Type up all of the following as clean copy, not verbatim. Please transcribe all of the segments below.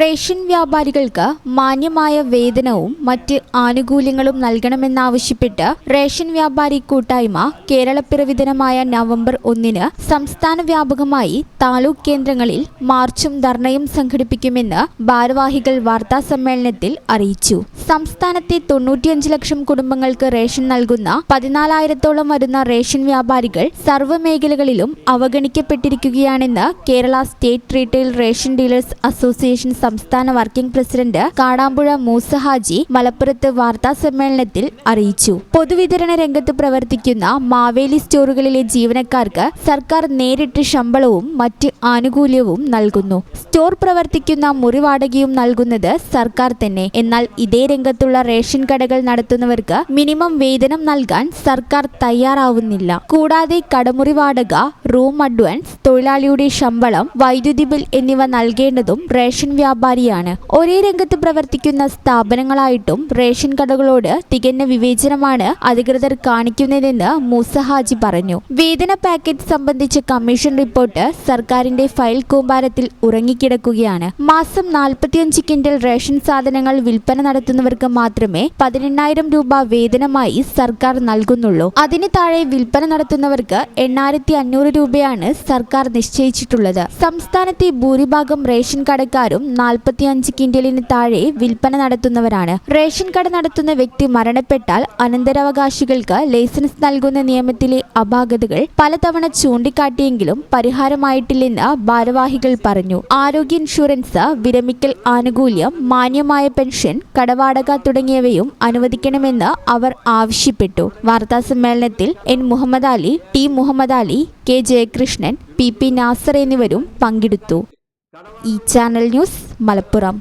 Ration വ്യാപാരികൾക്ക് മാന്യമായ വേതനവും മറ്റ് ആനുകൂല്യങ്ങളും നൽകണമെന്നാവശ്യപ്പെട്ട് റേഷൻ വ്യാപാരി കൂട്ടായ്മ കേരളപ്പിറവി ദിനമായ നവംബർ 1-ന് സംസ്ഥാന വ്യാപകമായി താലൂക്ക് കേന്ദ്രങ്ങളിൽ മാർച്ചും ധർണയും സംഘടിപ്പിക്കുമെന്ന് ഭാരവാഹികൾ വാർത്താസമ്മേളനത്തിൽ അറിയിച്ചു. സംസ്ഥാനത്തെ 95 ലക്ഷം കുടുംബങ്ങൾക്ക് റേഷൻ നൽകുന്ന 14,000-ഓളം വരുന്ന റേഷൻ വ്യാപാരികൾ സർവ്വമേഖലകളിലും അവഗണിക്കപ്പെട്ടിരിക്കുകയാണെന്ന് Kerala state retail ration dealers association സംസ്ഥാന വർക്കിംഗ് പ്രസിഡന്റ് കാടാമ്പുഴ മൂസ ഹാജി മലപ്പുറത്ത് വാർത്താസമ്മേളനത്തിൽ അറിയിച്ചു. പൊതുവിതരണ രംഗത്ത് പ്രവർത്തിക്കുന്ന മാവേലി സ്റ്റോറുകളിലെ ജീവനക്കാർക്ക് സർക്കാർ നേരിട്ട് ശമ്പളവും മറ്റ് ആനുകൂല്യവും നൽകുന്നു. സ്റ്റോർ പ്രവർത്തിക്കുന്ന മുറി വാടകയും നൽകുന്നത് സർക്കാർ തന്നെ. എന്നാൽ ഇതേ രംഗത്തുള്ള റേഷൻ കടകൾ നടത്തുന്നവർക്ക് മിനിമം വേതനം നൽകാൻ സർക്കാർ തയ്യാറാവുന്നില്ല. കൂടാതെ കടമുറി വാടക, റൂം അഡ്വാൻസ്, തൊഴിലാളിയുടെ ശമ്പളം, വൈദ്യുതി ബിൽ എന്നിവ നൽകേണ്ടതും റേഷൻ വ്യാപാരിയാണ്. ഒരേ രംഗത്ത് പ്രവർത്തിക്കുന്ന സ്ഥാപനങ്ങളായിട്ടും റേഷൻ കടകളോട് തികഞ്ഞ വിവേചനമാണ് അധികൃതർ കാണിക്കുന്നതെന്ന് മൂസ ഹാജി പറഞ്ഞു. വേതന പാക്കേജ് സംബന്ധിച്ച കമ്മീഷൻ റിപ്പോർട്ട് സർക്കാരിന്റെ ഫയൽ കൂമ്പാരത്തിൽ ഉറങ്ങിക്കിടക്കുകയാണ്. മാസം 45 ക്വിന്റൽ റേഷൻ സാധനങ്ങൾ വിൽപ്പന നടത്തുന്നവർക്ക് മാത്രമേ 18,000 രൂപ വേതനമായി സർക്കാർ നൽകുന്നുള്ളൂ. അതിന് താഴെ വിൽപ്പന നടത്തുന്നവർക്ക് 8,500 രൂപയാണ് സർക്കാർ നിശ്ചയിച്ചിട്ടുള്ളത്. സംസ്ഥാനത്തെ ഭൂരിഭാഗം റേഷൻ കടക്കാരും 45 ക്വിന്റലിന് താഴെ വിൽപ്പന നടത്തുന്നവരാണ്. റേഷൻ കട നടത്തുന്ന വ്യക്തി മരണപ്പെട്ടാൽ അനന്തരാവകാശികൾക്ക് ലൈസൻസ് നൽകുന്ന നിയമത്തിലെ അപാകതകൾ പലതവണ ചൂണ്ടിക്കാട്ടിയെങ്കിലും പരിഹാരമായിട്ടില്ലെന്ന് ഭാരവാഹികൾ പറഞ്ഞു. ആരോഗ്യ ഇൻഷുറൻസ്, വിരമിക്കൽ ആനുകൂല്യം, മാന്യമായ പെൻഷൻ, കടവാടക തുടങ്ങിയവയും അനുവദിക്കണമെന്ന് അവർ ആവശ്യപ്പെട്ടു. വാർത്താസമ്മേളനത്തിൽ N Muhammad Ali, T Muhammad Ali, K Jayakrishnan, P Nasar എന്നിവരും പങ്കെടുത്തു. ഈ ചാനൽ ന്യൂസ് മലപ്പുറം.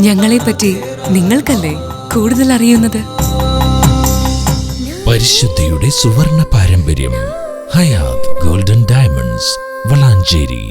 ഞങ്ങളെപ്പറ്റി നിങ്ങൾക്കല്ലേ കൂടുതൽ അറിയുന്നത്? പരിശുദ്ധിയുടെ സുവർണ പാരമ്പര്യം. Hayath golden diamonds, Valanchery.